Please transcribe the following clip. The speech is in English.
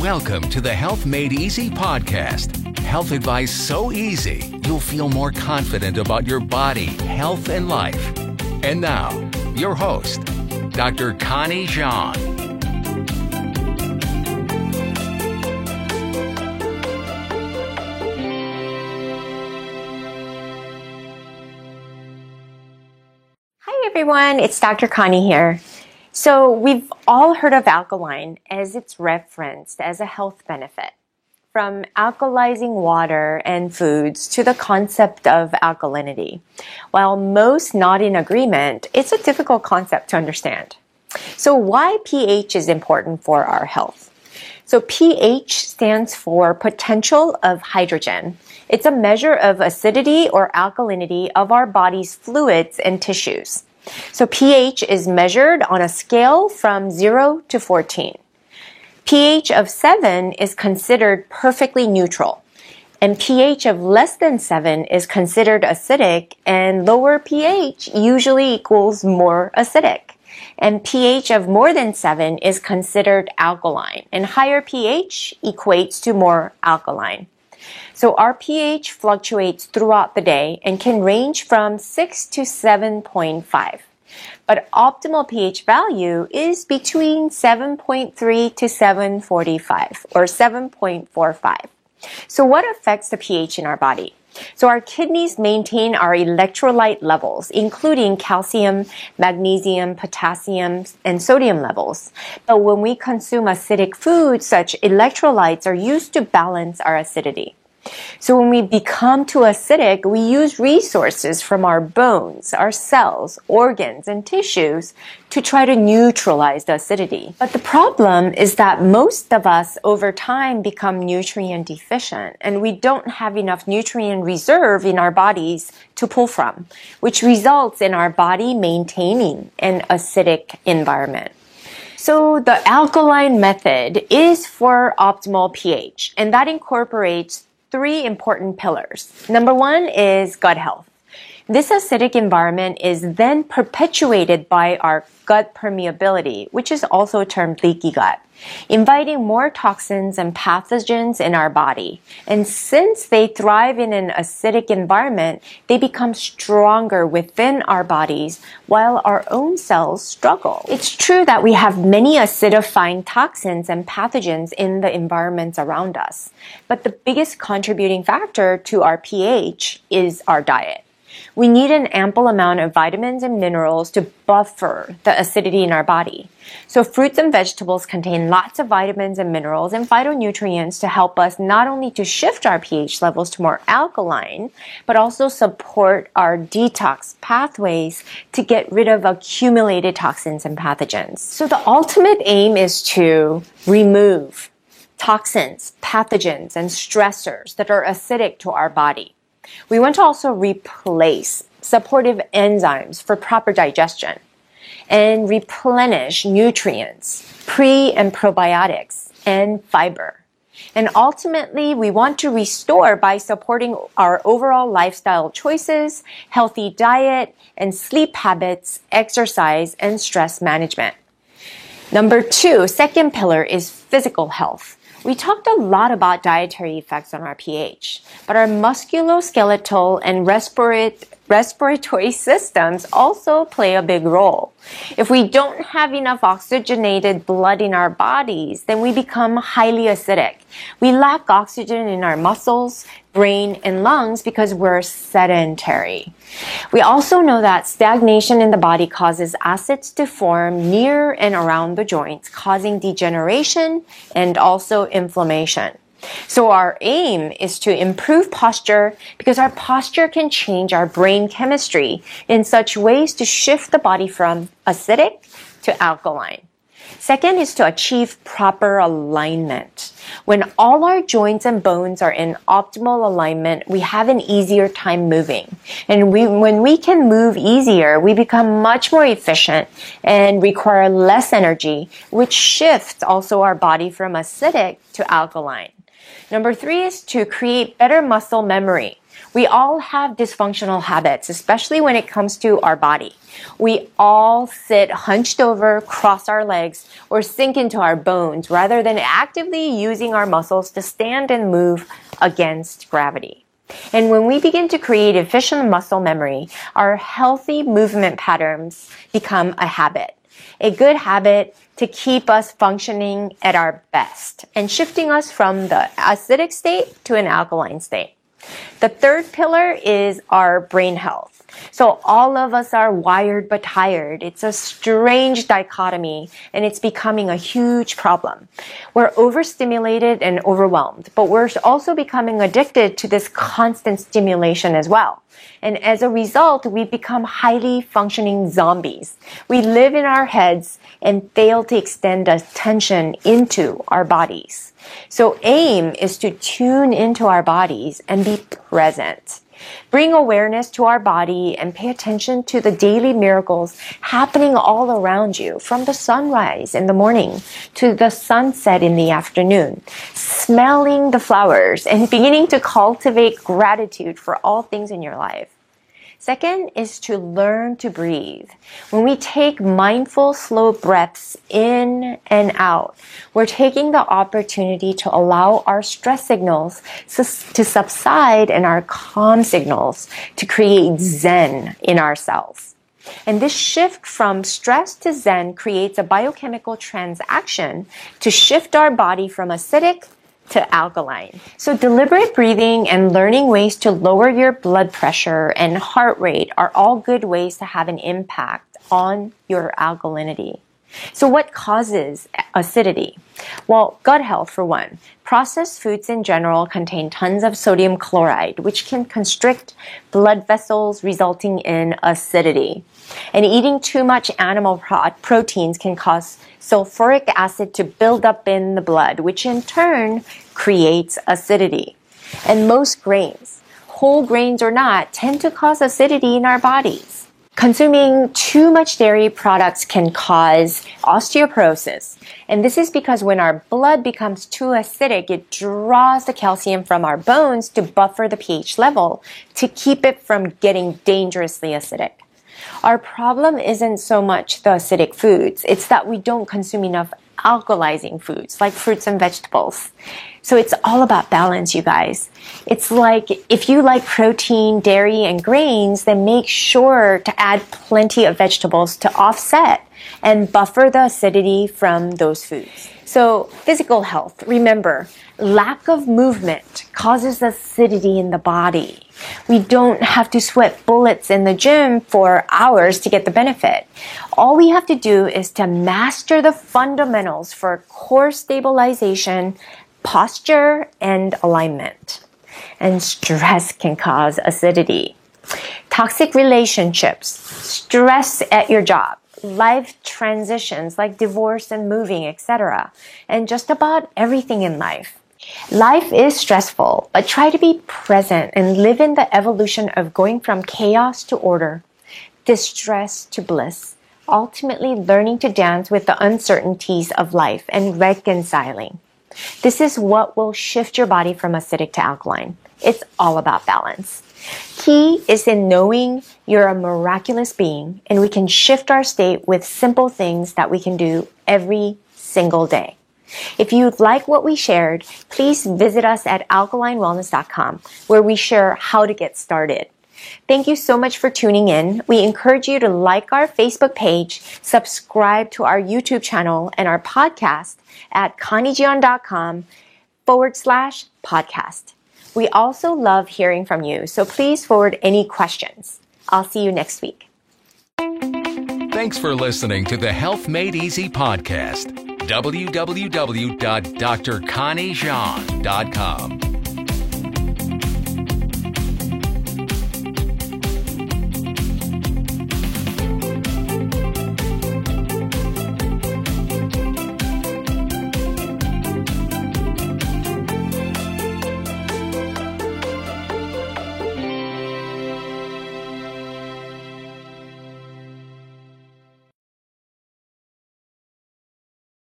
Welcome to the Health Made Easy podcast. Health advice so easy, you'll feel more confident about your body, health, and life. And now, your host, Dr. Connie Jean. Hi everyone, it's Dr. Connie here. So we've all heard of alkaline as it's referenced as a health benefit. From alkalizing water and foods to the concept of alkalinity. While most not in agreement, it's a difficult concept to understand. So why pH is important for our health? So pH stands for potential of hydrogen. It's a measure of acidity or alkalinity of our body's fluids and tissues. So pH is measured on a scale from 0 to 14. pH of 7 is considered perfectly neutral, and pH of less than 7 is considered acidic, and lower pH usually equals more acidic. And pH of more than 7 is considered alkaline, and higher pH equates to more alkaline. So our pH fluctuates throughout the day and can range from 6 to 7.5. But optimal pH value is between 7.3 to 7.45 or 7.45. So what affects the pH in our body? So our kidneys maintain our electrolyte levels, including calcium, magnesium, potassium, and sodium levels. But when we consume acidic foods, such electrolytes are used to balance our acidity. So when we become too acidic, we use resources from our bones, our cells, organs, and tissues to try to neutralize the acidity. But the problem is that most of us over time become nutrient deficient, and we don't have enough nutrient reserve in our bodies to pull from, which results in our body maintaining an acidic environment. So the alkaline method is for optimal pH, and that incorporates three important pillars. Number one is gut health. This acidic environment is then perpetuated by our gut permeability, which is also termed leaky gut, inviting more toxins and pathogens in our body. And since they thrive in an acidic environment, they become stronger within our bodies while our own cells struggle. It's true that we have many acidifying toxins and pathogens in the environments around us, but the biggest contributing factor to our pH is our diet. We need an ample amount of vitamins and minerals to buffer the acidity in our body. So fruits and vegetables contain lots of vitamins and minerals and phytonutrients to help us not only to shift our pH levels to more alkaline, but also support our detox pathways to get rid of accumulated toxins and pathogens. So the ultimate aim is to remove toxins, pathogens, and stressors that are acidic to our body. We want to also replace supportive enzymes for proper digestion and replenish nutrients, pre- and probiotics, and fiber. And ultimately, we want to restore by supporting our overall lifestyle choices, healthy diet, and sleep habits, exercise, and stress management. Number two, second pillar is physical health. We talked a lot about dietary effects on our pH, but our musculoskeletal and respiratory systems also play a big role. If we don't have enough oxygenated blood in our bodies, then we become highly acidic. We lack oxygen in our muscles, brain, and lungs because we're sedentary. We also know that stagnation in the body causes acids to form near and around the joints, causing degeneration and also inflammation. So our aim is to improve posture because our posture can change our brain chemistry in such ways to shift the body from acidic to alkaline. Second is to achieve proper alignment. When all our joints and bones are in optimal alignment, we have an easier time moving. And when we can move easier, we become much more efficient and require less energy, which shifts also our body from acidic to alkaline. Number 3 is to create better muscle memory. We all have dysfunctional habits, especially when it comes to our body. We all sit hunched over, cross our legs, or sink into our bones rather than actively using our muscles to stand and move against gravity. And when we begin to create efficient muscle memory, our healthy movement patterns become a habit. A good habit to keep us functioning at our best and shifting us from the acidic state to an alkaline state. The third pillar is our brain health. So all of us are wired but tired. It's a strange dichotomy, and it's becoming a huge problem. We're overstimulated and overwhelmed, but we're also becoming addicted to this constant stimulation as well. And as a result, we become highly functioning zombies. We live in our heads and fail to extend attention into our bodies. So aim is to tune into our bodies and be present. Bring awareness to our body and pay attention to the daily miracles happening all around you, from the sunrise in the morning to the sunset in the afternoon, smelling the flowers and beginning to cultivate gratitude for all things in your life. Second is to learn to breathe. When we take mindful, slow breaths in and out, we're taking the opportunity to allow our stress signals to subside and our calm signals to create Zen in ourselves. And this shift from stress to Zen creates a biochemical transaction to shift our body from acidic to alkaline. So deliberate breathing and learning ways to lower your blood pressure and heart rate are all good ways to have an impact on your alkalinity. So what causes acidity? Well, gut health for one. Processed foods in general contain tons of sodium chloride, which can constrict blood vessels, resulting in acidity. And eating too much animal proteins can cause sulfuric acid to build up in the blood, which in turn creates acidity. And most grains, whole grains or not, tend to cause acidity in our bodies. Consuming too much dairy products can cause osteoporosis. And this is because when our blood becomes too acidic, it draws the calcium from our bones to buffer the pH level to keep it from getting dangerously acidic. Our problem isn't so much the acidic foods. It's that we don't consume enough alkalizing foods like fruits and vegetables. So it's all about balance, you guys. It's like if you like protein, dairy, and grains, then make sure to add plenty of vegetables to offset and buffer the acidity from those foods. So physical health, remember, lack of movement causes acidity in the body. We don't have to sweat bullets in the gym for hours to get the benefit. All we have to do is to master the fundamentals for core stabilization, posture, and alignment. And stress can cause acidity. Toxic relationships, stress at your job, life transitions like divorce and moving, etc., and just about everything in life. Life is stressful, but try to be present and live in the evolution of going from chaos to order, distress to bliss, ultimately learning to dance with the uncertainties of life and reconciling. This is what will shift your body from acidic to alkaline. It's all about balance. Key is in knowing you're a miraculous being, and we can shift our state with simple things that we can do every single day. If you like what we shared, please visit us at alkalinewellness.com, where we share how to get started. Thank you so much for tuning in. We encourage you to like our Facebook page, subscribe to our YouTube channel, and our podcast at conniejian.com/podcast. We also love hearing from you, so please forward any questions. I'll see you next week. Thanks for listening to the Health Made Easy podcast. www.drconniejian.com